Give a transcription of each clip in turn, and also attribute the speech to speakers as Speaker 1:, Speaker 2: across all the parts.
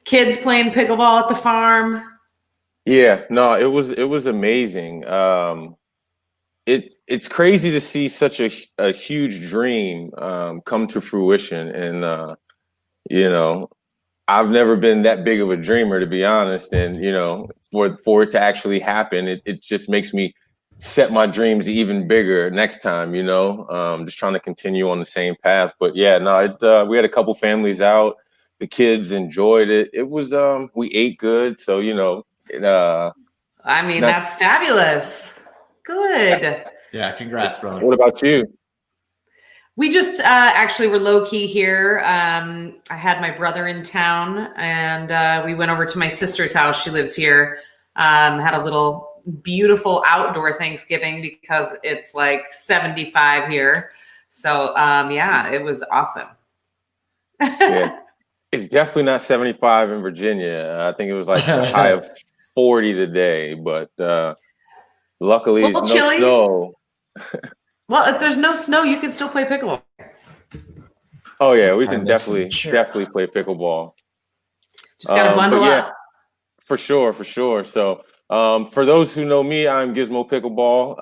Speaker 1: Kids playing pickleball at the farm.
Speaker 2: Yeah, no, it was amazing. It's crazy to see such a huge dream come to fruition, and you know, I've never been that big of a dreamer, to be honest. And for it to actually happen, it just makes me set my dreams even bigger next time. Just trying to continue on the same path. But yeah, no, we had a couple families out. The kids enjoyed it. It was we ate good, so
Speaker 1: I mean, that's fabulous. Good.
Speaker 3: Yeah, congrats, brother.
Speaker 2: What about you?
Speaker 1: We just actually were low key here. I had my brother in town, and we went over to my sister's house. She lives here. Had a little beautiful outdoor Thanksgiving because it's like 75 here. So yeah, it was awesome.
Speaker 2: Yeah, it's definitely not 75 in Virginia. I think it was like a high of 40 today, but luckily it's no snow.
Speaker 1: Well, if there's no snow, you can still play pickleball.
Speaker 2: Oh yeah, we can definitely play pickleball.
Speaker 1: Just gotta bundle up.
Speaker 2: For sure. So for those who know me, I'm Gizmo Pickleball,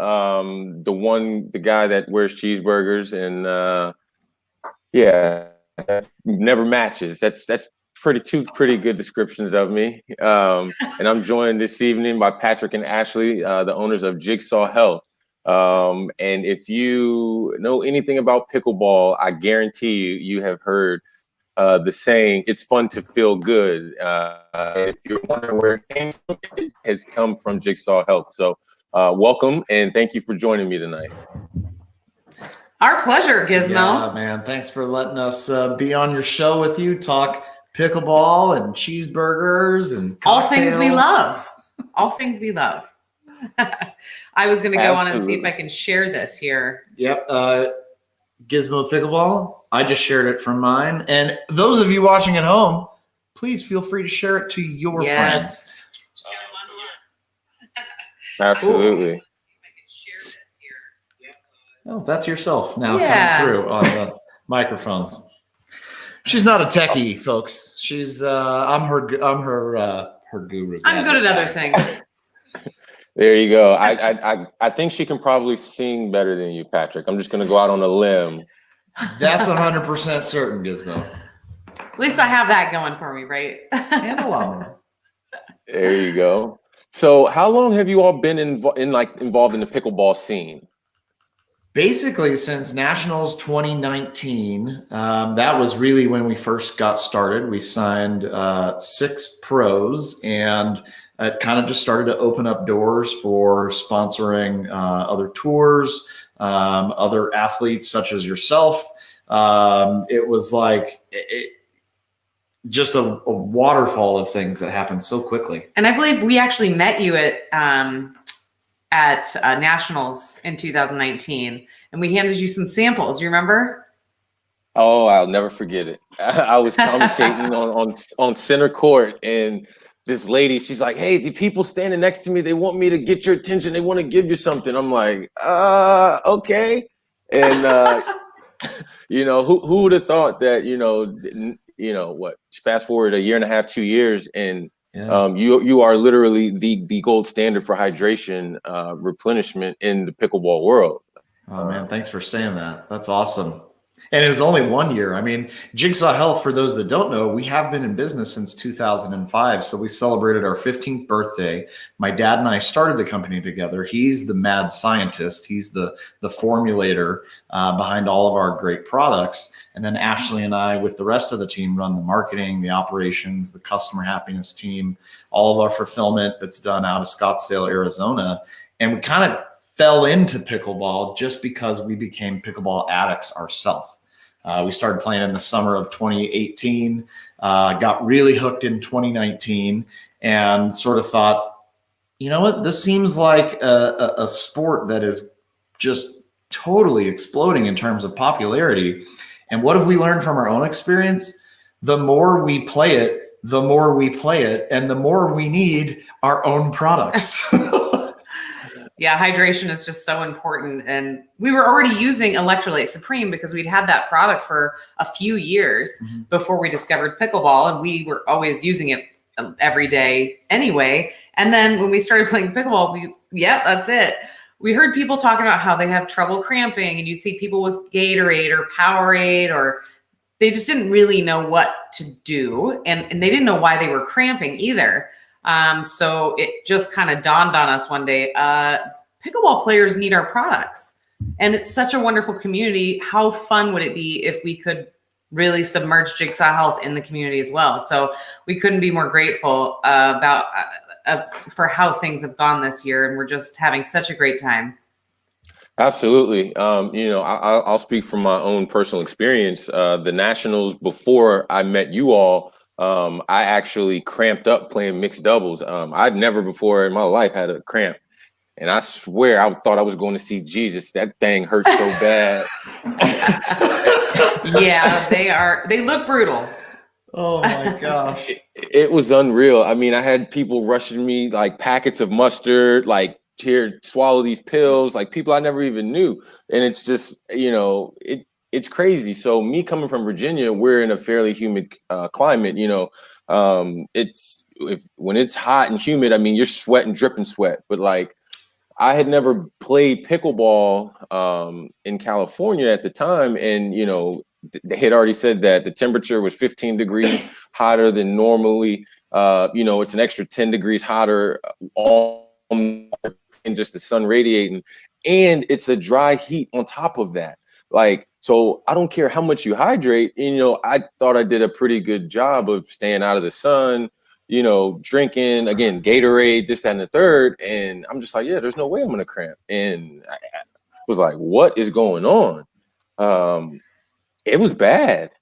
Speaker 2: the guy that wears cheeseburgers, and that never matches. That's two pretty good descriptions of me. And I'm joined this evening by Patrick and Ashley, the owners of Jigsaw Health. And if you know anything about pickleball, I guarantee you have heard the saying, "It's fun to feel good." If you're wondering where it came from, it has come from Jigsaw Health. So welcome, and thank you for joining me tonight.
Speaker 1: Our pleasure, Gizmo.
Speaker 3: Yeah, man. Thanks for letting us be on your show with you, talk pickleball and cheeseburgers and cocktails.
Speaker 1: All things we love. All things we love. I was going to go on and see if I can share this here.
Speaker 3: Yep. Gizmo Pickleball. I just shared it from mine. And those of you watching at home, please feel free to share it to your friends.
Speaker 2: Absolutely.
Speaker 1: Ooh.
Speaker 3: Oh, that's yourself now coming through on the microphones. She's not a techie, folks. She's I'm her guru.
Speaker 1: I'm good at other things.
Speaker 2: There you go. I think she can probably sing better than you, Patrick. I'm just going to go out on a limb.
Speaker 3: That's 100% certain, Gizmo.
Speaker 1: At least I have that going for me, right?
Speaker 3: And a lot more.
Speaker 2: There you go. So, how long have you all been involved in the pickleball scene?
Speaker 3: Basically, since Nationals 2019, that was really when we first got started. We signed 6 pros, and it kind of just started to open up doors for sponsoring other tours, other athletes such as yourself. It was like just a waterfall of things that happened so quickly.
Speaker 1: And I believe we actually met you at Nationals in 2019, and we handed you some samples. You remember?
Speaker 2: Oh, I'll never forget it. I was commentating on center court, and this lady, she's like, "Hey, the people standing next to me, they want me to get your attention. They want to give you something." I'm like, okay. And who would have thought that? What? Fast forward a year and a half, 2 years, and you are literally the gold standard for hydration replenishment in the pickleball world.
Speaker 3: Oh man, thanks for saying that. That's awesome. And it was only 1 year. I mean, Jigsaw Health, for those that don't know, we have been in business since 2005. So we celebrated our 15th birthday. My dad and I started the company together. He's the mad scientist. He's the formulator behind all of our great products. And then Ashley and I, with the rest of the team, run the marketing, the operations, the customer happiness team, all of our fulfillment that's done out of Scottsdale, Arizona. And we kind of fell into pickleball just because we became pickleball addicts ourselves. We started playing in the summer of 2018, got really hooked in 2019, and sort of thought, you know what, this seems like a sport that is just totally exploding in terms of popularity. And what have we learned from our own experience? The more we play it, the more we play it, and the more we need our own products.
Speaker 1: Yeah, hydration is just so important. And we were already using Electrolyte Supreme because we'd had that product for a few years before we discovered pickleball, and we were always using it every day anyway. And then when we started playing pickleball, that's it. We heard people talking about how they have trouble cramping, and you'd see people with Gatorade or Powerade, or they just didn't really know what to do. And they didn't know why they were cramping either. So it just kind of dawned on us one day, pickleball players need our products, and it's such a wonderful community. How fun would it be if we could really submerge Jigsaw Health in the community as well? So we couldn't be more grateful for how things have gone this year. And we're just having such a great time.
Speaker 2: Absolutely. I'll speak from my own personal experience. The Nationals, before I met you all, I actually cramped up playing mixed doubles. I'd never before in my life had a cramp. And I swear I thought I was going to see Jesus. That thing hurt so bad.
Speaker 1: Yeah, they look brutal.
Speaker 3: Oh my gosh.
Speaker 2: It was unreal. I mean, I had people rushing me like packets of mustard, like, here, swallow these pills, like people I never even knew. And it's just, it's crazy. So me coming from Virginia, we're in a fairly humid climate, when it's hot and humid, I mean, you're sweating, dripping sweat. But like, I had never played pickleball in California at the time. And, they had already said that the temperature was 15 degrees hotter than normally. It's an extra 10 degrees hotter and just the sun radiating, and it's a dry heat on top of that. Like, so I don't care how much you hydrate. I thought I did a pretty good job of staying out of the sun, drinking, again, Gatorade, this, that, and the third. And I'm just like, yeah, there's no way I'm going to cramp. And I was like, what is going on? It was bad.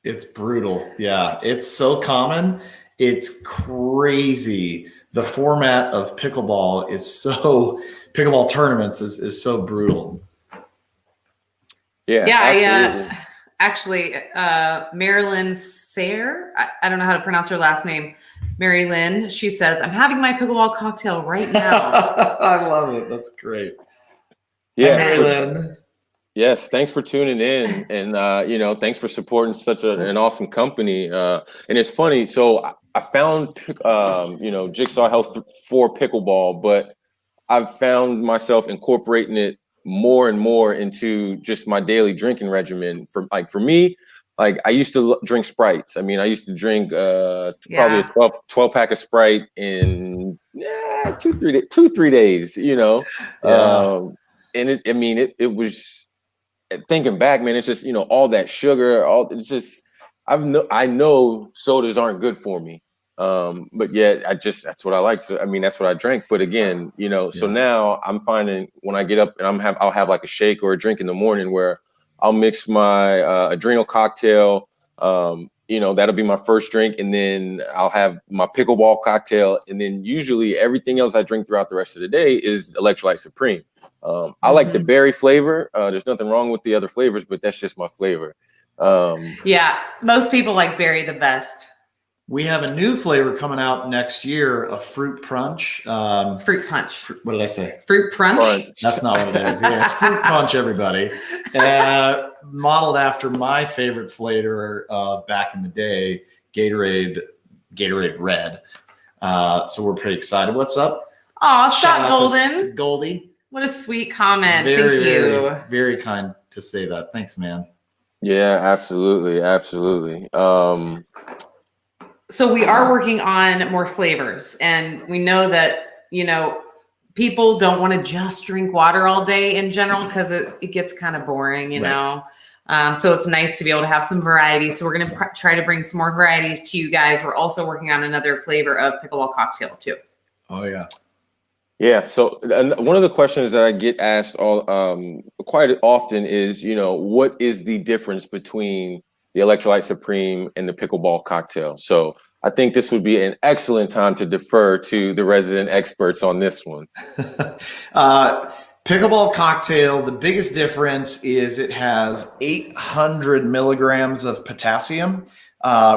Speaker 3: It's brutal. Yeah. It's so common. It's crazy. The format of pickleball pickleball tournaments is so brutal.
Speaker 1: Yeah. Actually, Marilyn Sayre, I don't know how to pronounce her last name. Mary Lynn, she says, I'm having my pickleball cocktail right now.
Speaker 3: I love it. That's great.
Speaker 2: Yeah.
Speaker 3: Mary Lynn.
Speaker 2: Yes, thanks for tuning in, and thanks for supporting such an awesome company. And it's funny, so I found Jigsaw Health for pickleball, but I've found myself incorporating it more and more into just my daily drinking regimen. For me, like I used to drink Sprites. I mean, I used to drink probably a 12 pack of Sprite in 2-3 days. And it was. Thinking back, man, it's just, all that sugar, I know sodas aren't good for me. But yet that's what I like. So, that's what I drank. But again, so now I'm finding when I get up and I'll have like a shake or a drink in the morning where I'll mix my adrenal cocktail. That'll be my first drink. And then I'll have my pickleball cocktail. And then usually everything else I drink throughout the rest of the day is Electrolyte Supreme. I like the berry flavor. There's nothing wrong with the other flavors, but that's just my flavor.
Speaker 1: Most people like berry the best.
Speaker 3: We have a new flavor coming out next year, a fruit punch.
Speaker 1: Fruit punch.
Speaker 3: What did I say?
Speaker 1: Fruit punch?
Speaker 3: That's not what it is. Yeah, it's fruit punch, everybody. Modeled after my favorite flavor back in the day, Gatorade Red. So we're pretty excited. What's up?
Speaker 1: Oh, Scott Golden.
Speaker 3: Goldie.
Speaker 1: What a sweet comment.
Speaker 3: Thank you.
Speaker 1: Very,
Speaker 3: very kind to say that. Thanks, man.
Speaker 2: Yeah, absolutely. Absolutely.
Speaker 1: So we are working on more flavors, and we know that, people don't want to just drink water all day in general because it gets kind of boring, you know. So it's nice to be able to have some variety. So we're going to try to bring some more variety to you guys. We're also working on another flavor of pickleball cocktail too.
Speaker 3: Oh, yeah.
Speaker 2: Yeah. So one of the questions that I get asked quite often is, what is the difference between the Electrolyte Supreme and the pickleball cocktail? So I think this would be an excellent time to defer to the resident experts on this one.
Speaker 3: Pickleball cocktail, the biggest difference is it has 800 milligrams of potassium,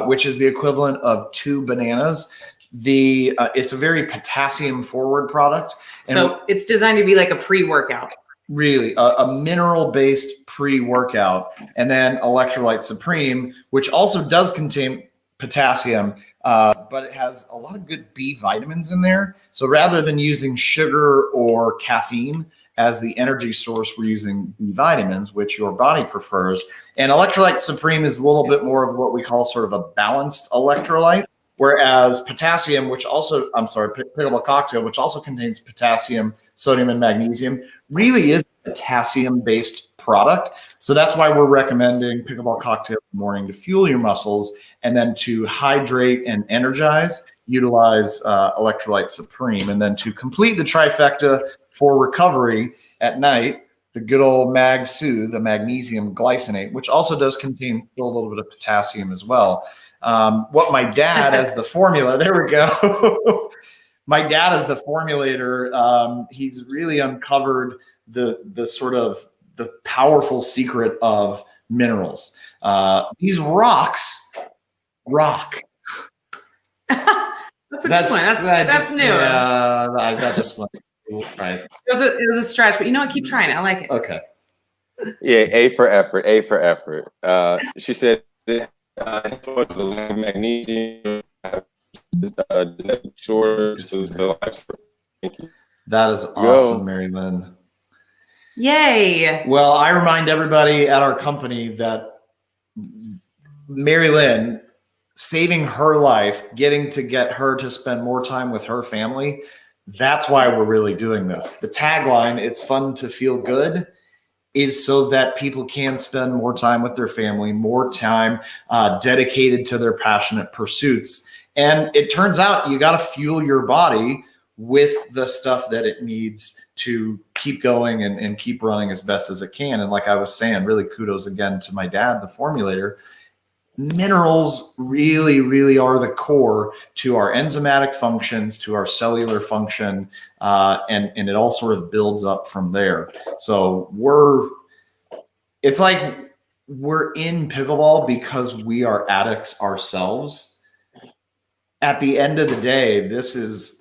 Speaker 3: which is the equivalent of 2 bananas. It's a very potassium forward product. And
Speaker 1: so it's designed to be like a pre-workout.
Speaker 3: Really a mineral-based pre-workout, and then Electrolyte Supreme, which also does contain potassium, but it has a lot of good B vitamins in there. So rather than using sugar or caffeine as the energy source, we're using B vitamins, which your body prefers. And Electrolyte Supreme is a little bit more of what we call sort of a balanced electrolyte, whereas potassium, Pickleball Cocktail, which also contains potassium, sodium, and magnesium, really is a potassium-based product. So that's why we're recommending Pickleball Cocktail in the morning to fuel your muscles, and then to hydrate and energize, utilize Electrolyte Supreme. And then to complete the trifecta for recovery at night, the good old Mag Soothe, the magnesium glycinate, which also does contain still a little bit of potassium as well. What my dad as the formula, there we go. My dad is the formulator. He's really uncovered the sort of the powerful secret of minerals. These rocks rock.
Speaker 1: That's a good one. That's new.
Speaker 3: Yeah, that just went right.
Speaker 1: It was a stretch, but you know what? Keep trying it. I like it.
Speaker 3: Okay.
Speaker 2: Yeah, A for effort. A for effort. She said magnesium.
Speaker 3: That is awesome, Mary Lynn.
Speaker 1: Yay.
Speaker 3: Well, I remind everybody at our company that Mary Lynn, saving her life, getting to get her to spend more time with her family, that's why we're really doing this. The tagline, "It's fun to feel good," is so that people can spend more time with their family, more time dedicated to their passionate pursuits. And it turns out you got to fuel your body with the stuff that it needs to keep going and keep running as best as it can. And like I was saying, really kudos again to my dad, the formulator. Minerals really, really are the core to our enzymatic functions, to our cellular function, and it all sort of builds up from there. So it's like we're in pickleball because we are addicts ourselves. At the end of the day,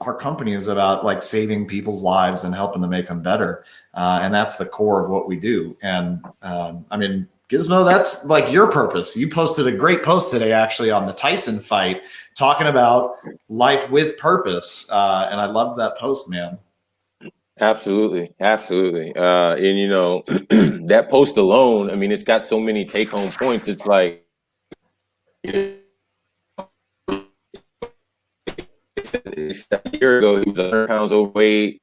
Speaker 3: our company is about like saving people's lives and helping to make them better. And that's the core of what we do. And I mean, Gizmo, that's like your purpose. You posted a great post today, actually, on the Tyson fight, talking about life with purpose. And I loved that post, man.
Speaker 2: Absolutely. Absolutely. And, you know, that post alone, I mean, it's got so many take home points. It's like, a year ago, he was 100 pounds overweight.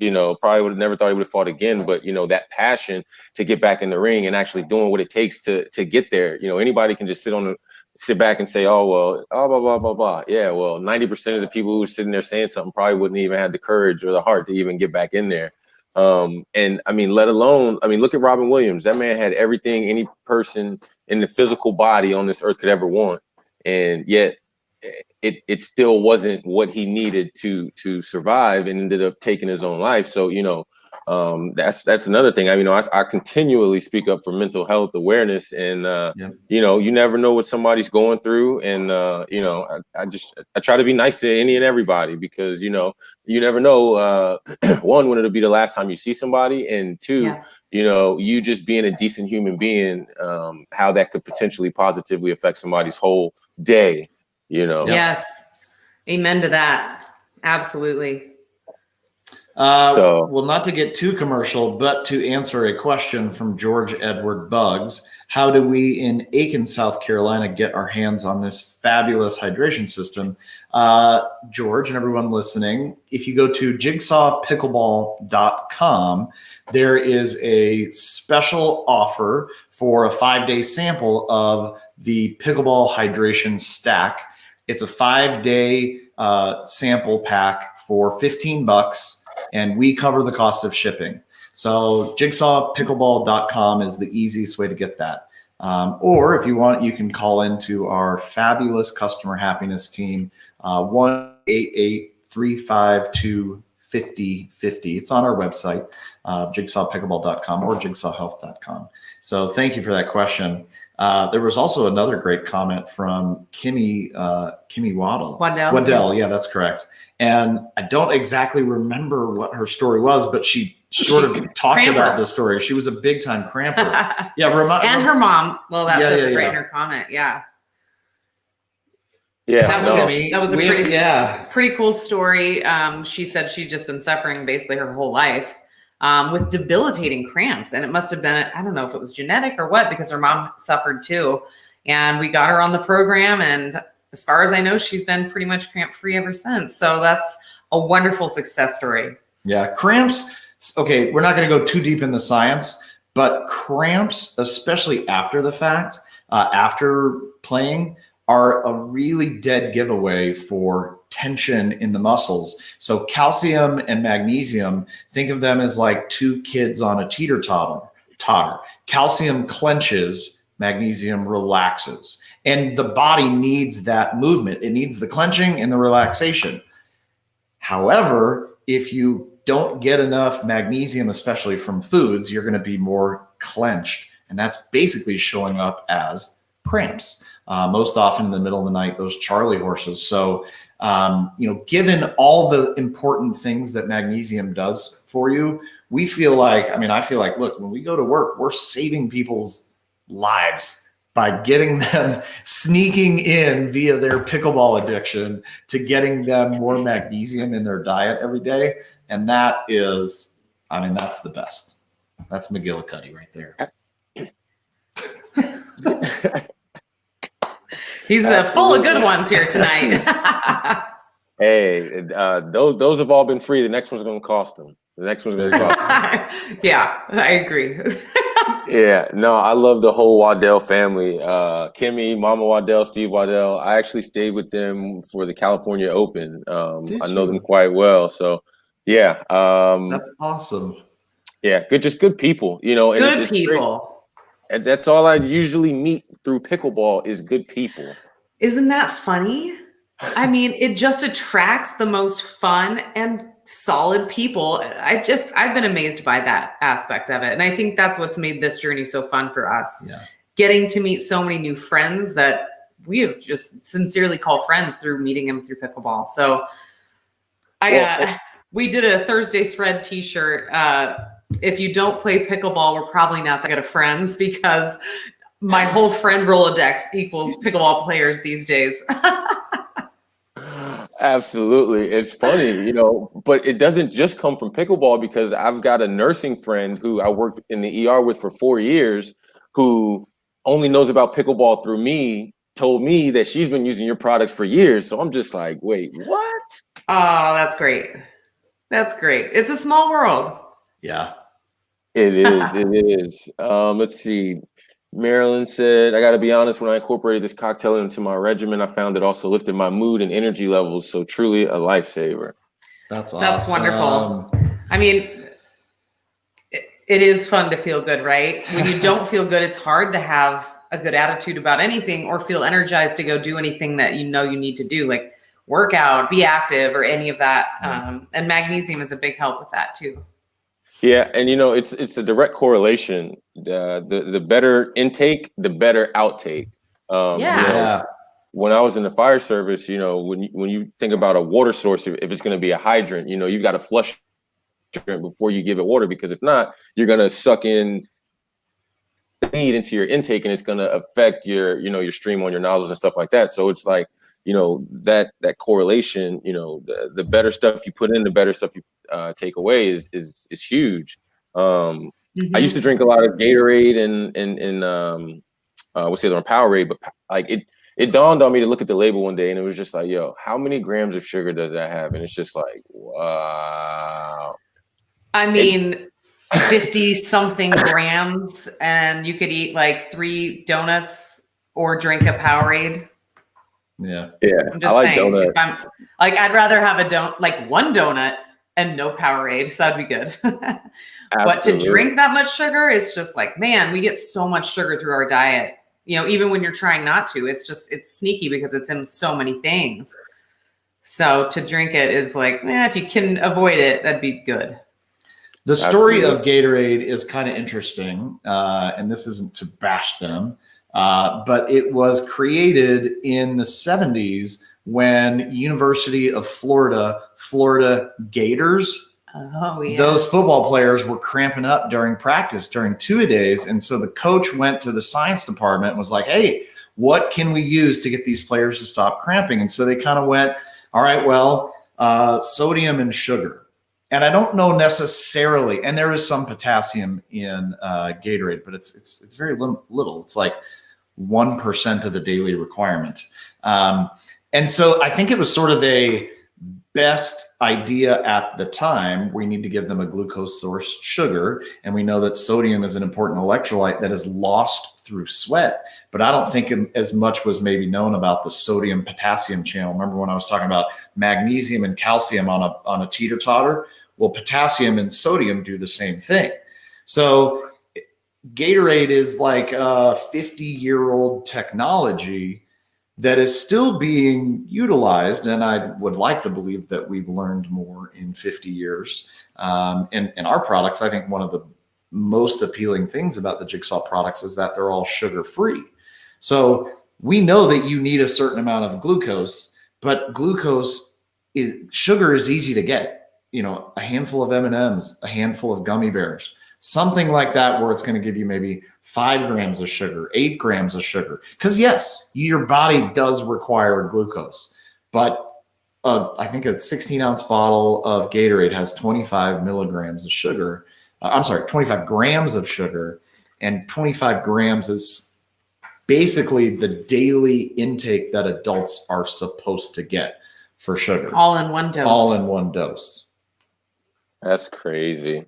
Speaker 2: You know, probably would have never thought he would have fought again. But, you know, that passion to get back in the ring and actually doing what it takes to get there. You know, anybody can just sit back and say, oh, well, blah, blah, blah, blah. Yeah, well, 90% of the people who were sitting there saying something probably wouldn't even have the courage or the heart to even get back in there. And I mean, look at Robin Williams. That man had everything any person in the physical body on this earth could ever want. And yet it still wasn't what he needed to survive, and ended up taking his own life. So, you know, that's another thing. I mean, I continually speak up for mental health awareness, and you know, you never know what somebody's going through, and you know, I try to be nice to any and everybody, because, you know, you never know, one, when it'll be the last time you see somebody, and two, you know, you just being a decent human being, how that could potentially positively affect somebody's whole day. You know.
Speaker 1: Yes. Amen to that. Absolutely.
Speaker 3: Well, not to get too commercial, but to answer a question from George Edward Buggs, how do we in Aiken, South Carolina, get our hands on this fabulous hydration system? George and everyone listening, if you go to jigsawpickleball.com, there is a special offer for a 5-day sample of the Pickleball Hydration Stack. It's a 5-day sample pack for $15, and we cover the cost of shipping. So jigsawpickleball.com is the easiest way to get that. Or if you want, you can call into our fabulous customer happiness team, 1-888-352-5050. 5050. It's on our website, jigsawpickleball.com or jigsawhealth.com. So thank you for that question. There was also another great comment from Kimmy Waddell. Waddell, yeah, that's correct. And I don't exactly remember what her story was, but she sort of talked about the story. She was a big time cramper. Yeah,
Speaker 1: and her mom. Well, that says it right in her comment. Yeah.
Speaker 2: Yeah,
Speaker 1: that was a pretty cool story. She said she'd just been suffering basically her whole life with debilitating cramps, and it must have been, I don't know if it was genetic or what, because her mom suffered too. And we got her on the program, and as far as I know, she's been pretty much cramp free ever since. So that's a wonderful success story.
Speaker 3: Yeah, cramps. Okay, we're not going to go too deep in the science, but cramps, especially after the fact, after playing, are a really dead giveaway for tension in the muscles. So calcium and magnesium, think of them as like two kids on a teeter-totter. Calcium clenches, magnesium relaxes. And the body needs that movement. It needs the clenching and the relaxation. However, if you don't get enough magnesium, especially from foods, you're going to be more clenched. And that's basically showing up as cramps. Most often in the middle of the night, those Charlie horses. So, given all the important things that magnesium does for you, I feel like, look, when we go to work, we're saving people's lives by getting them sneaking in via their pickleball addiction to getting them more magnesium in their diet every day. And that is, that's the best. That's McGillicuddy right there.
Speaker 1: He's full of good ones here tonight.
Speaker 2: Hey, those have all been free. The next one's going to cost them.
Speaker 1: Yeah, I agree.
Speaker 2: Yeah, no, I love the whole Waddell family. Kimmy, Mama Waddell, Steve Waddell. I actually stayed with them for the California Open. I know them quite well. So, yeah.
Speaker 3: That's awesome.
Speaker 2: Yeah, good people. And
Speaker 1: good people.
Speaker 2: Great. And that's all I usually meet through pickleball is good people.
Speaker 1: Isn't that funny? I mean, it just attracts the most fun and solid people. I've been amazed by that aspect of it. And I think that's what's made this journey so fun for us.
Speaker 3: Yeah.
Speaker 1: Getting to meet so many new friends that we have just sincerely called friends through meeting them through pickleball. So we did a Thursday Thread t-shirt. If you don't play pickleball, we're probably not that good of friends, because my whole friend Rolodex equals pickleball players these days.
Speaker 2: Absolutely. It's funny, but it doesn't just come from pickleball, because I've got a nursing friend who I worked in the ER with for 4 years who only knows about pickleball through me, told me that she's been using your products for years. So I'm just like, wait, what?
Speaker 1: Oh, that's great. That's great. It's a small world.
Speaker 3: Yeah.
Speaker 2: It is. It is. Let's see. Marilyn said, I got to be honest, when I incorporated this cocktail into my regimen, I found it also lifted my mood and energy levels. So truly a lifesaver.
Speaker 3: That's awesome.
Speaker 1: That's wonderful. I mean, it is fun to feel good, right? When you don't feel good, it's hard to have a good attitude about anything or feel energized to go do anything that you need to do, like work out, be active, or any of that. And magnesium is a big help with that too.
Speaker 2: Yeah, and it's a direct correlation. The better intake, the better outtake. When I was in the fire service, when you think about a water source, if it's going to be a hydrant, you've got to flush it before you give it water, because if not, you're going to suck in need into your intake, and it's going to affect your stream on your nozzles and stuff like that. So it's like, that correlation, the better stuff you put in, the better stuff you take away is huge. I used to drink a lot of Gatorade and what's the other one, Powerade, but like it dawned on me to look at the label one day, and it was just like, yo, how many grams of sugar does that have? And it's just like, wow.
Speaker 1: I mean, 50 something grams, and you could eat like 3 donuts or drink a Powerade.
Speaker 3: Yeah.
Speaker 1: I'm just saying, donuts. I'd rather have one donut and no Powerade, so that'd be good. But to drink that much sugar is just like, man, we get so much sugar through our diet. Even when you're trying not to, it's sneaky because it's in so many things. So to drink it is like, if you can avoid it, that'd be good.
Speaker 3: The story of Gatorade is kind of interesting, and this isn't to bash them, but it was created in the 70s when University of Florida Gators, those football players were cramping up during practice during two-a-days. And so the coach went to the science department and was like, hey, what can we use to get these players to stop cramping? And so they kind of went, all right, well, sodium and sugar. And I don't know necessarily, and there is some potassium in Gatorade, but it's very little. It's like 1% of the daily requirement. And so I think it was sort of a best idea at the time. We need to give them a glucose source sugar. And we know that sodium is an important electrolyte that is lost through sweat. But I don't think as much was maybe known about the sodium potassium channel. Remember when I was talking about magnesium and calcium on a teeter-totter? Well, potassium and sodium do the same thing. So Gatorade is like a 50-year-old technology that is still being utilized. And I would like to believe that we've learned more in 50 years. And our products, I think one of the most appealing things about the Jigsaw products is that they're all sugar-free. So we know that you need a certain amount of glucose, but sugar is easy to get. You know, a handful of M&Ms, a handful of gummy bears, something like that, where it's going to give you maybe 5 grams of sugar, 8 grams of sugar. Because yes, your body does require glucose, but I think a 16-ounce bottle of Gatorade has 25 milligrams of sugar. 25 grams of sugar, and 25 grams is basically the daily intake that adults are supposed to get for sugar.
Speaker 1: All in one dose.
Speaker 3: All in one dose.
Speaker 2: That's crazy.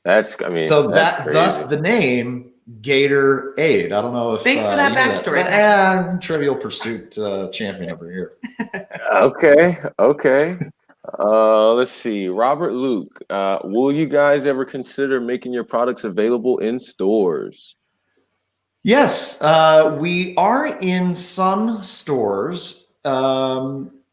Speaker 3: Thus the name Gatorade. I don't know if
Speaker 1: thanks for that backstory.
Speaker 3: Trivial Pursuit champion over here.
Speaker 2: Okay. Let's see. Robert Luke, will you guys ever consider making your products available in stores?
Speaker 3: Yes, we are in some stores.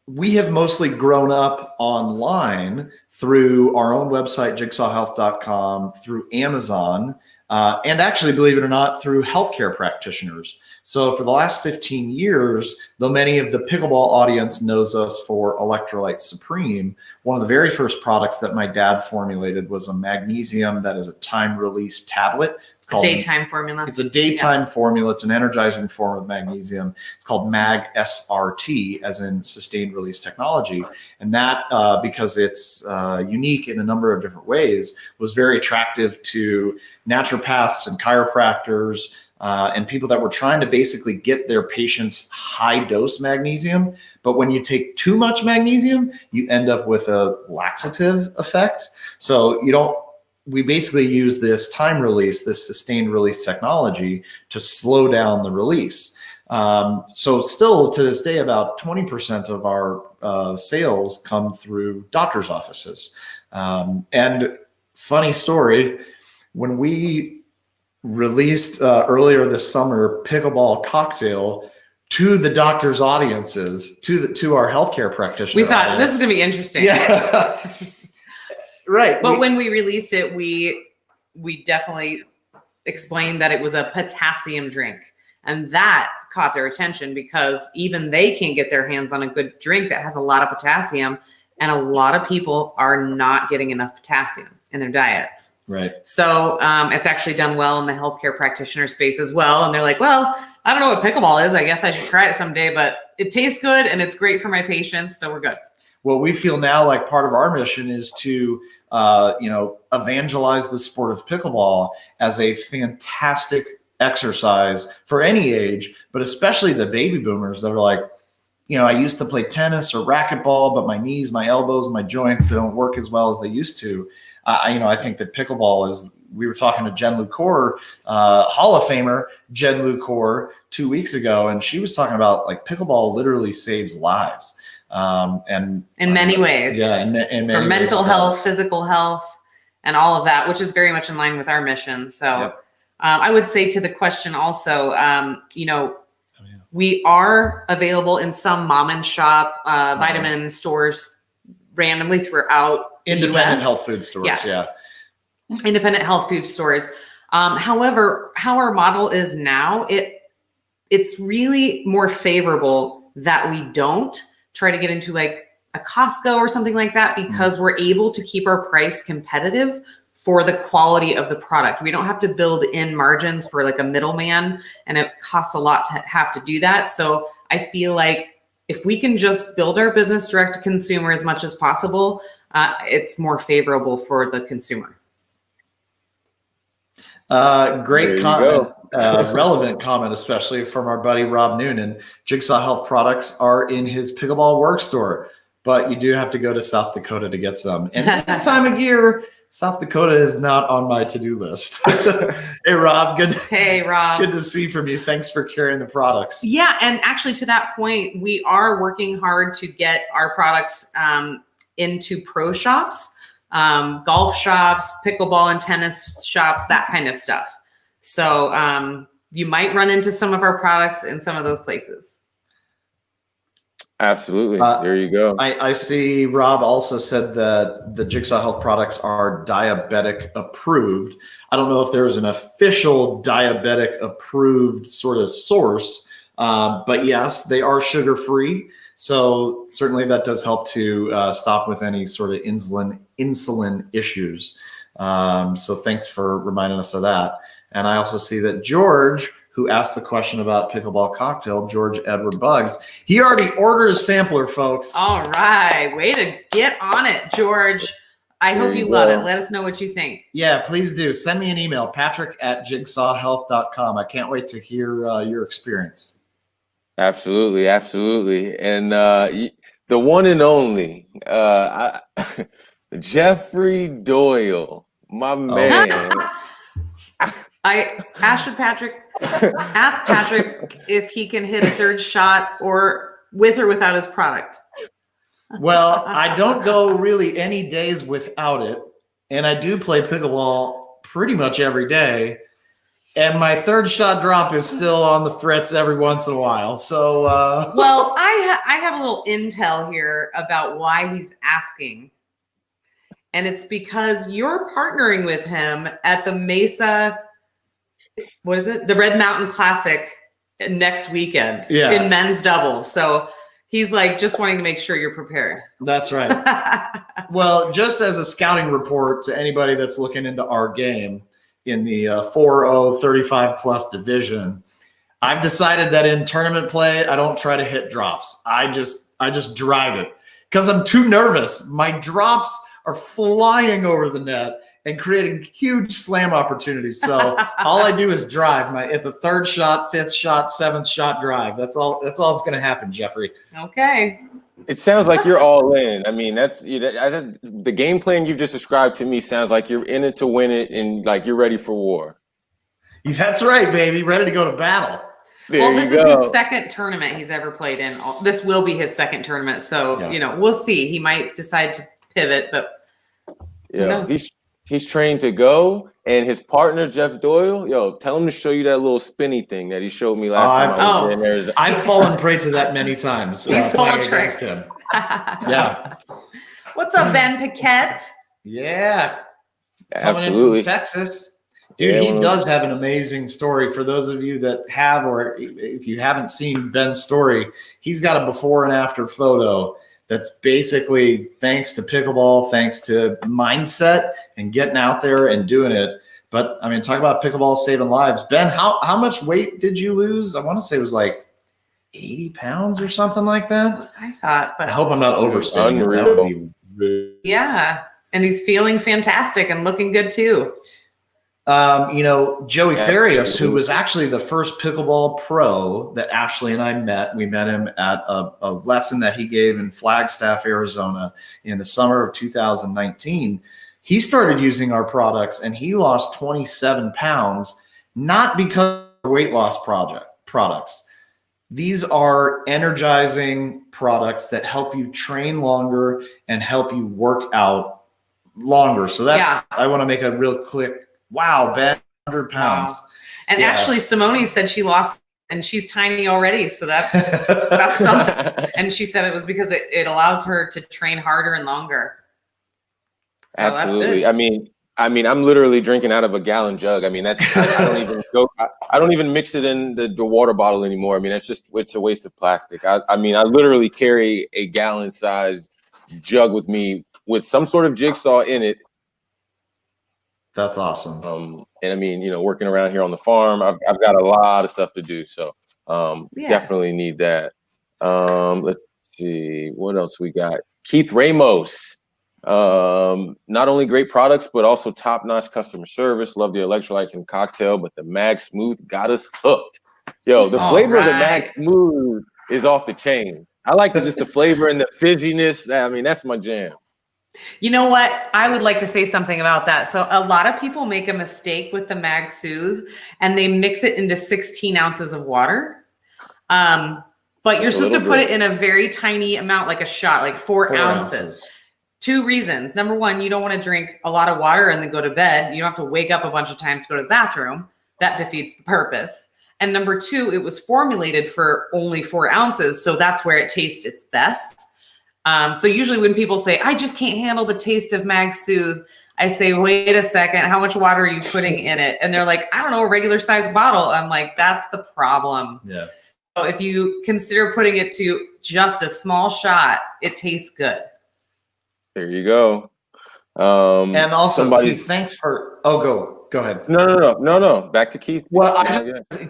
Speaker 3: We have mostly grown up online through our own website, jigsawhealth.com, through Amazon, and actually, believe it or not, through healthcare practitioners. So for the last 15 years, though many of the pickleball audience knows us for Electrolyte Supreme, one of the very first products that my dad formulated was a magnesium that is a time-release tablet. It's called
Speaker 1: daytime formula.
Speaker 3: It's a daytime formula. It's an energizing form of magnesium. It's called Mag SRT, as in sustained release technology. And that, because it's unique in a number of different ways, was very attractive to naturopaths and chiropractors, and people that were trying to basically get their patients high dose magnesium. But when you take too much magnesium, you end up with a laxative effect. So we basically use this time release, this sustained release technology to slow down the release. So still to this day, about 20% of our sales come through doctor's offices. And funny story, when we released earlier this summer Pickleball Cocktail to the doctor's audiences, to our healthcare practitioner.
Speaker 1: We thought this is going to be interesting.
Speaker 3: Yeah. Right.
Speaker 1: But when we released it, we definitely explained that it was a potassium drink. And that caught their attention because even they can't get their hands on a good drink that has a lot of potassium. And a lot of people are not getting enough potassium in their diets.
Speaker 3: Right.
Speaker 1: So it's actually done well in the healthcare practitioner space as well. And they're like, well, I don't know what pickleball is. I guess I should try it someday, but it tastes good and it's great for my patients. So we're good.
Speaker 3: Well, we feel now like part of our mission is to, evangelize the sport of pickleball as a fantastic exercise for any age, but especially the baby boomers that are like, I used to play tennis or racquetball, but my knees, my elbows, my joints, they don't work as well as they used to. I think that pickleball is, we were talking to Jen Lucor, Hall of Famer Jen Lucor 2 weeks ago, and she was talking about like pickleball literally saves lives. And
Speaker 1: in many ways.
Speaker 3: Yeah. In many
Speaker 1: for
Speaker 3: ways
Speaker 1: mental health, physical health, and all of that, which is very much in line with our mission. So I would say to the question also, We are available in some mom and shop vitamin stores randomly throughout the
Speaker 3: Independent
Speaker 1: US.
Speaker 3: health food stores. Yeah.
Speaker 1: Independent health food stores. However, how our model is now, it's really more favorable that we don't try to get into like a Costco or something like that, because we're able to keep our price competitive for the quality of the product. We don't have to build in margins for like a middleman, and it costs a lot to have to do that. So I feel like if we can just build our business direct to consumer as much as possible, it's more favorable for the consumer.
Speaker 3: Great comment. Relevant comment, especially from our buddy Rob Noonan. Jigsaw Health products are in his Pickleball work store, but you do have to go to South Dakota to get some. And this time of year, South Dakota is not on my to-do list. Hey, Rob.
Speaker 1: Hey, Rob.
Speaker 3: Good to see from you. Thanks for carrying the products.
Speaker 1: Yeah, and actually to that point, we are working hard to get our products into pro shops, golf shops, pickleball and tennis shops, that kind of stuff. So you might run into some of our products in some of those places.
Speaker 2: Absolutely. There you go.
Speaker 3: I see Rob also said that the Jigsaw Health products are diabetic approved. I don't know if there's an official diabetic approved sort of source, but yes, they are sugar-free. So certainly that does help to stop with any sort of insulin issues. So thanks for reminding us of that. And I also see that George, who asked the question about Pickleball Cocktail, George Edward Buggs, he already ordered a sampler, folks.
Speaker 1: All right. Way to get on it, George. I hope you love it. Let us know what you think.
Speaker 3: Yeah, please do. Send me an email, patrick@jigsawhealth.com. I can't wait to hear your experience.
Speaker 2: Absolutely. Absolutely. And the one and only Jeffrey Doyle, my man.
Speaker 1: I asked Patrick if he can hit a third shot or with or without his product.
Speaker 3: Well, I don't go really any days without it. And I do play pickleball pretty much every day. And my third shot drop is still on the fritz every once in a while. So,
Speaker 1: well, I have a little intel here about why he's asking. And it's because you're partnering with him at the Mesa, what is it? The Red Mountain Classic next weekend in men's doubles. So he's like just wanting to make sure you're prepared.
Speaker 3: That's right. Well, just as a scouting report to anybody that's looking into our game in the 4-0 35 plus division, I've decided that in tournament play, I don't try to hit drops. I just drive it because I'm too nervous. My drops are flying over the net and creating huge slam opportunities. So all I do is drive. It's a third shot, fifth shot, seventh shot drive. That's all that's going to happen, Jeffrey.
Speaker 1: Okay.
Speaker 2: It sounds like you're all in. I mean, the game plan you've just described to me sounds like you're in it to win it and like you're ready for war.
Speaker 3: That's right, baby. Ready to go to battle.
Speaker 1: This is his second tournament he's ever played in. This will be his second tournament. So, we'll see. He might decide to pivot, but who knows?
Speaker 2: He's trained to go, and his partner, Jeff Doyle, tell him to show you that little spinny thing that he showed me last time I was in there.
Speaker 3: I've fallen prey to that many times.
Speaker 1: He's full of tricks.
Speaker 3: Yeah.
Speaker 1: What's up, Ben Paquette?
Speaker 3: Yeah.
Speaker 2: Absolutely.
Speaker 3: Coming in from Texas. Dude, he does have an amazing story. For those of you that have, or if you haven't seen Ben's story, he's got a before and after photo that's basically thanks to pickleball, thanks to mindset and getting out there and doing it. But I mean, talk about pickleball saving lives. Ben, how much weight did you lose? I want to say it was like 80 pounds or something like that.
Speaker 1: I thought, but
Speaker 3: I hope I'm not overstating. That would be rude.
Speaker 1: Yeah. And he's feeling fantastic and looking good too.
Speaker 3: Joey Farias, who was actually the first pickleball pro that Ashley and I met. We met him at a lesson that he gave in Flagstaff, Arizona in the summer of 2019. He started using our products and he lost 27 pounds, not because of weight loss products. These are energizing products that help you train longer and help you work out longer. So I want to make a real quick, wow, Ben, 100 pounds.
Speaker 1: Wow. And actually, Simone said she lost and she's tiny already. So that's something. And she said it was because it allows her to train harder and longer. So
Speaker 2: Absolutely. I mean, I'm literally drinking out of a gallon jug. I mean, I don't even go. I don't even mix it in the water bottle anymore. I mean, it's a waste of plastic. I mean, I literally carry a gallon size jug with me with some sort of jigsaw in it.
Speaker 3: That's awesome.
Speaker 2: And I mean, working around here on the farm, I've got a lot of stuff to do. So definitely need that. Let's see what else we got. Keith Ramos. Not only great products, but also top-notch customer service. Love the electrolytes and cocktail, but the Mag Smooth got us hooked. Yo, the flavor of the Mag Smooth is off the chain. I like just the flavor and the fizziness. I mean, that's my jam.
Speaker 1: You know what? I would like to say something about that. So a lot of people make a mistake with the Mag Soothe and they mix it into 16 ounces of water. But you're supposed to put it in a very tiny amount, like a shot, like 4 ounces. 2 reasons. Number one, you don't want to drink a lot of water and then go to bed. You don't have to wake up a bunch of times to go to the bathroom. That defeats the purpose. And number 2, it was formulated for only 4 ounces. So that's where it tastes its best. So usually when people say, I just can't handle the taste of Mag Soothe, I say, wait a second, how much water are you putting in it? And they're like, I don't know, a regular size bottle. I'm like, that's the problem.
Speaker 3: Yeah.
Speaker 1: So if you consider putting it to just a small shot, it tastes good.
Speaker 2: There you go.
Speaker 3: And also, Keith, thanks for. Oh, go ahead.
Speaker 2: No. Back to Keith.
Speaker 3: Well,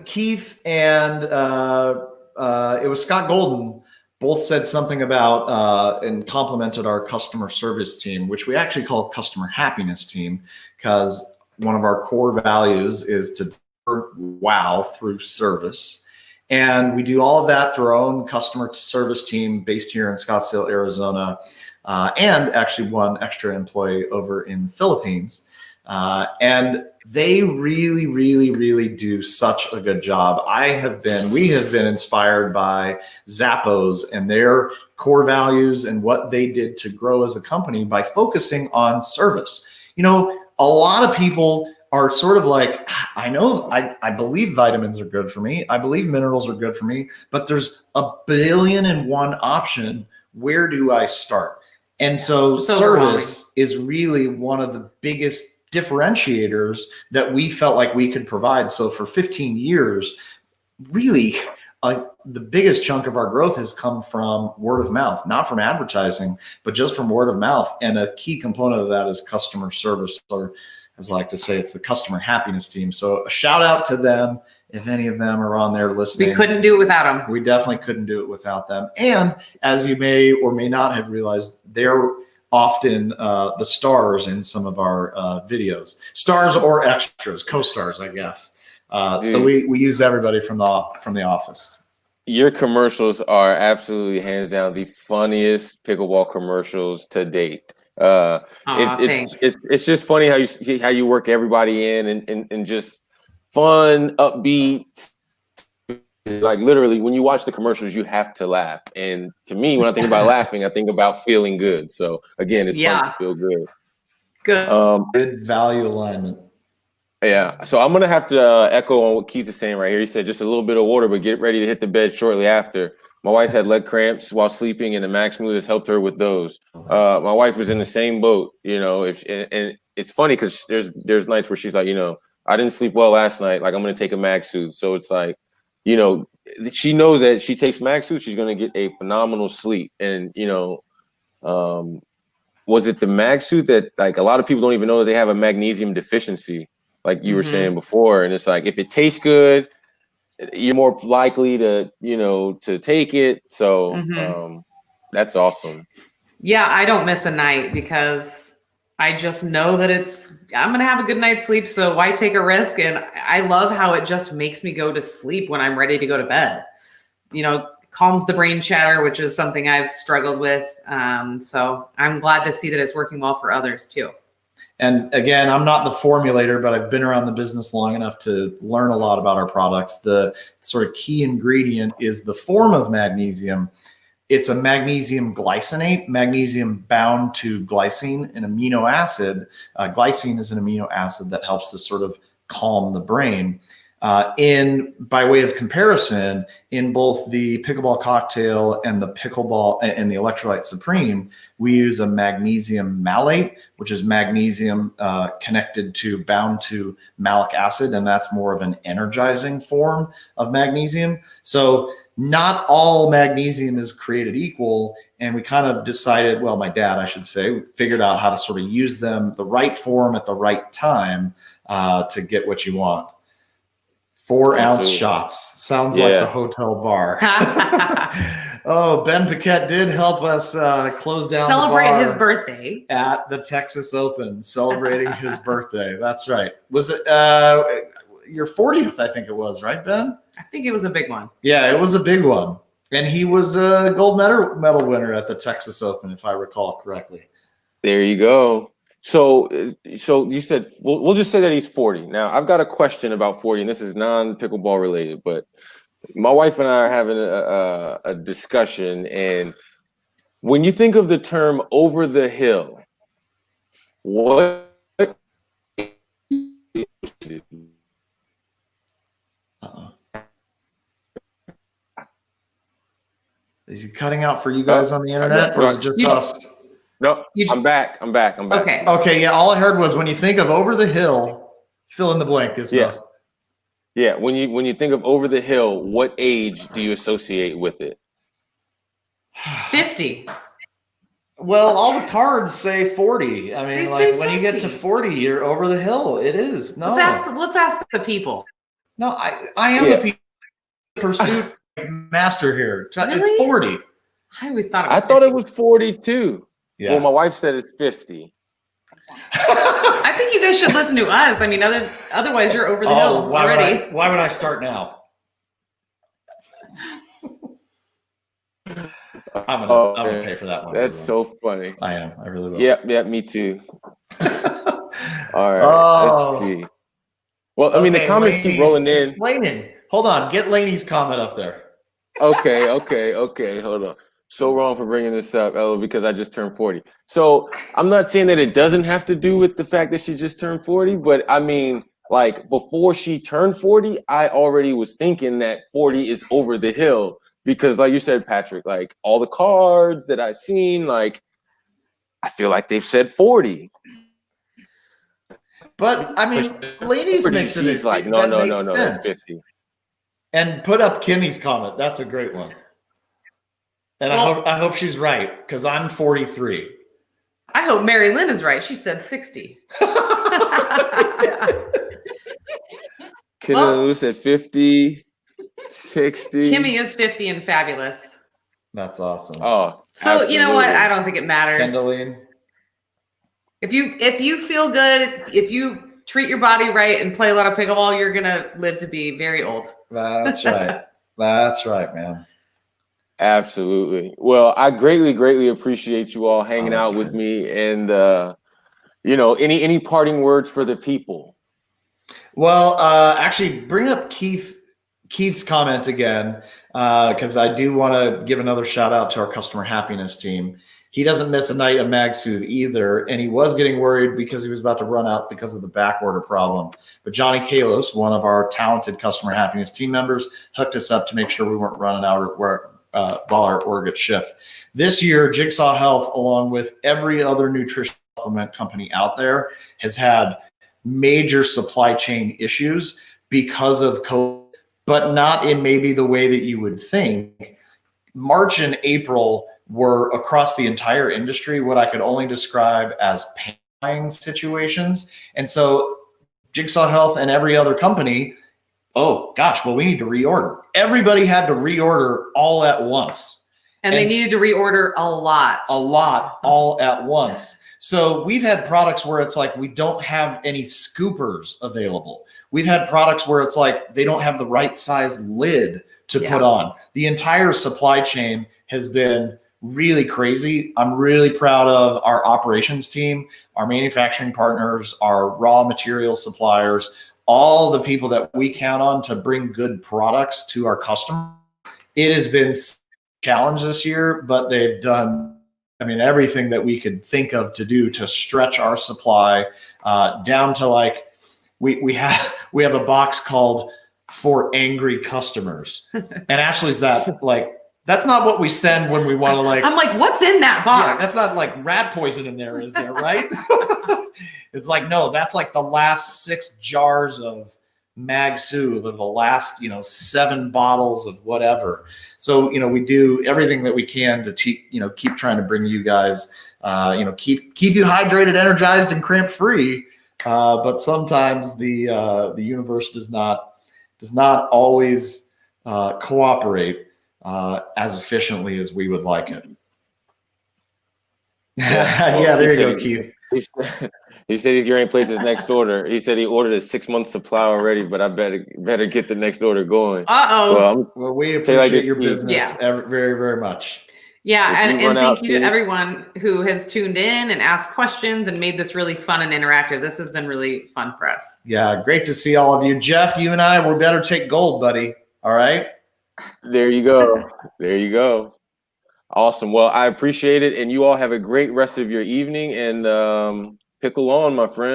Speaker 3: Keith and it was Scott Golden both said something about and complimented our customer service team, which we actually call customer happiness team, because one of our core values is to deliver wow through service. And we do all of that through our own customer service team based here in Scottsdale, Arizona, and actually one extra employee over in the Philippines. And they really, really, really do such a good job. We have been inspired by Zappos and their core values and what they did to grow as a company by focusing on service. A lot of people are sort of like, I believe vitamins are good for me. I believe minerals are good for me, but there's 1,000,000,001 option. Where do I start? And so service is really one of the biggest differentiators that we felt like we could provide. So for 15 years, really, the biggest chunk of our growth has come from word of mouth, not from advertising, but just from word of mouth. And a key component of that is customer service, or as I like to say, it's the customer happiness team. So a shout out to them. If any of them are on there listening.
Speaker 1: We couldn't do it without them.
Speaker 3: We definitely couldn't do it without them. And as you may or may not have realized, they're often the stars in some of our videos. Stars or extras, co-stars, I guess. So we use everybody from the office.
Speaker 2: Your commercials are absolutely hands down the funniest pickleball commercials to date. It's just funny how you work everybody in and just fun, upbeat. Like literally, when you watch the commercials, you have to laugh. And to me, when I think about laughing, I think about feeling good. So again, it's fun to feel good.
Speaker 3: Good value alignment.
Speaker 2: Yeah. So I'm gonna have to echo on what Keith is saying right here. He said just a little bit of water, but get ready to hit the bed shortly after. My wife had leg cramps while sleeping, and the Mag Smooth has helped her with those. My wife was in the same boat, and it's funny because there's nights where she's like, I didn't sleep well last night. Like, I'm going to take a Mag Soothe. So it's like, she knows that she takes Mag Soothe, she's going to get a phenomenal sleep. And, was it the Mag Soothe that, like, a lot of people don't even know that they have a magnesium deficiency, like you were saying before. And it's like, if it tastes good, you're more likely to, to take it. So that's awesome.
Speaker 1: Yeah, I don't miss a night because I just know that I'm going to have a good night's sleep. So why take a risk? And I love how it just makes me go to sleep when I'm ready to go to bed. Calms the brain chatter, which is something I've struggled with. So I'm glad to see that it's working well for others too.
Speaker 3: And again, I'm not the formulator, but I've been around the business long enough to learn a lot about our products. The sort of key ingredient is the form of magnesium. It's a magnesium glycinate, magnesium bound to glycine, an amino acid. Glycine is an amino acid that helps to sort of calm the brain. By way of comparison, in both the Pickleball Cocktail and the Pickleball and the Electrolyte Supreme, we use a magnesium malate, which is magnesium bound to malic acid, and that's more of an energizing form of magnesium. So not all magnesium is created equal, and we kind of decided, well, my dad, I should say, figured out how to sort of use them the right form at the right time to get what you want. 4-ounce shots. Sounds like the hotel bar. Oh, Ben Paquette did help us close down
Speaker 1: Celebrate
Speaker 3: the bar
Speaker 1: his birthday
Speaker 3: at the Texas Open, celebrating his birthday. That's right. Was it your 40th, I think it was, right, Ben?
Speaker 1: I think it was a big one.
Speaker 3: Yeah, it was a big one. And he was a gold medal winner at the Texas Open, if I recall correctly.
Speaker 2: There you go. So you said, we'll just say that he's 40. Now, I've got a question about 40, and this is non-pickleball related, but my wife and I are having a discussion, and when you think of the term over the hill, what
Speaker 3: Is he cutting out for you guys on the internet, or is it just us?
Speaker 2: No, I'm back.
Speaker 1: Okay.
Speaker 3: Okay, yeah, all I heard was when you think of over the hill, fill in the blank.
Speaker 2: Yeah, when you think of over the hill, what age do you associate with it?
Speaker 1: 50.
Speaker 3: Well, all the cards say 40. I mean,
Speaker 1: They
Speaker 3: like
Speaker 1: say
Speaker 3: when you get
Speaker 1: 50.
Speaker 3: to 40, you're over the hill. It is. No.
Speaker 1: Let's ask the people.
Speaker 3: No, I am the pursuit master here.
Speaker 1: Really?
Speaker 3: It's 40.
Speaker 1: I always thought it was 50.
Speaker 2: thought it was 42.
Speaker 3: Yeah.
Speaker 2: Well, my wife said it's 50.
Speaker 1: I think you guys should listen to us. I mean, otherwise you're over the hill already.
Speaker 3: Why would I start now? I'm gonna pay for that one.
Speaker 2: That's so funny.
Speaker 3: I am. I really will.
Speaker 2: Yeah, me too. All right. Let's see. Well, I mean, the comments keep rolling in.
Speaker 3: Explaining. Hold on. Get Lainey's comment up there.
Speaker 2: Okay. Hold on. So wrong for bringing this up, Ella, because I just turned 40. So I'm not saying that it doesn't have to do with the fact that she just turned 40, but I mean, like before she turned 40, I already was thinking that 40 is over the hill because, like you said, Patrick, like all the cards that I've seen, like I feel like they've said 40.
Speaker 3: But I mean, ladies mix it.
Speaker 2: She's like, no, it's 50.
Speaker 3: And put up Kimmy's comment. That's a great one. And I hope she's right because I'm 43.
Speaker 1: I hope Mary Lynn is right. She said 60.
Speaker 2: Kiddo said 50, 60.
Speaker 1: Kimmy is 50 and fabulous.
Speaker 3: That's awesome.
Speaker 2: Oh,
Speaker 1: so
Speaker 2: absolutely.
Speaker 1: You know what? I don't think it matters.
Speaker 3: Kendalline.
Speaker 1: If you feel good, if you treat your body right and play a lot of pickleball, you're gonna live to be very old.
Speaker 3: That's right. That's right, man.
Speaker 2: Absolutely. Well, I greatly appreciate you all hanging out with me, and any parting words for the people.
Speaker 3: Well, actually, bring up Keith's comment again because I do want to give another shout out to our customer happiness team. He doesn't miss a night of MagSooth either, and he was getting worried because he was about to run out because of the back order problem. But Johnny Kalos, one of our talented customer happiness team members, hooked us up to make sure we weren't running out while our order gets shipped. This year, Jigsaw Health, along with every other nutrition supplement company out there, has had major supply chain issues because of COVID, but not in maybe the way that you would think. March and April were across the entire industry what I could only describe as pain situations. And so Jigsaw Health and every other company, oh gosh, well, we need to reorder. Everybody had to reorder all at once.
Speaker 1: And they needed to reorder a lot
Speaker 3: all at once. So we've had products where it's like we don't have any scoopers available. We've had products where it's like they don't have the right size lid to put on. The entire supply chain has been really crazy. I'm really proud of our operations team, our manufacturing partners, our raw material suppliers, all the people that we count on to bring good products to our customers. It has been a challenge this year, but they've done, everything that we could think of to do to stretch our supply down to like, we have a box called for angry customers. And Ashley's that like, that's not what we send when we want to like.
Speaker 1: I'm like, what's in that box?
Speaker 3: Yeah, that's not like rat poison in there, is there, right? It's like, no, that's like the last 6 jars of Mag Soothe, or the last, 7 bottles of whatever. So, we do everything that we can to keep trying to bring you guys, keep you hydrated, energized, and cramp free. But sometimes the universe does not always cooperate as efficiently as we would like it. Yeah, there you go, Keith.
Speaker 2: He said he's getting to place his next order. He said he ordered a 6-month supply already, but I better get the next order going.
Speaker 1: Uh-oh.
Speaker 3: Well, we appreciate your business very, very much.
Speaker 1: Yeah, and thank you to everyone who has tuned in and asked questions and made this really fun and interactive. This has been really fun for us.
Speaker 3: Yeah, great to see all of you. Jeff, you and I, we better take gold, buddy. All right?
Speaker 2: There you go. There you go. Awesome. Well, I appreciate it. And you all have a great rest of your evening. And pickle on, my friend.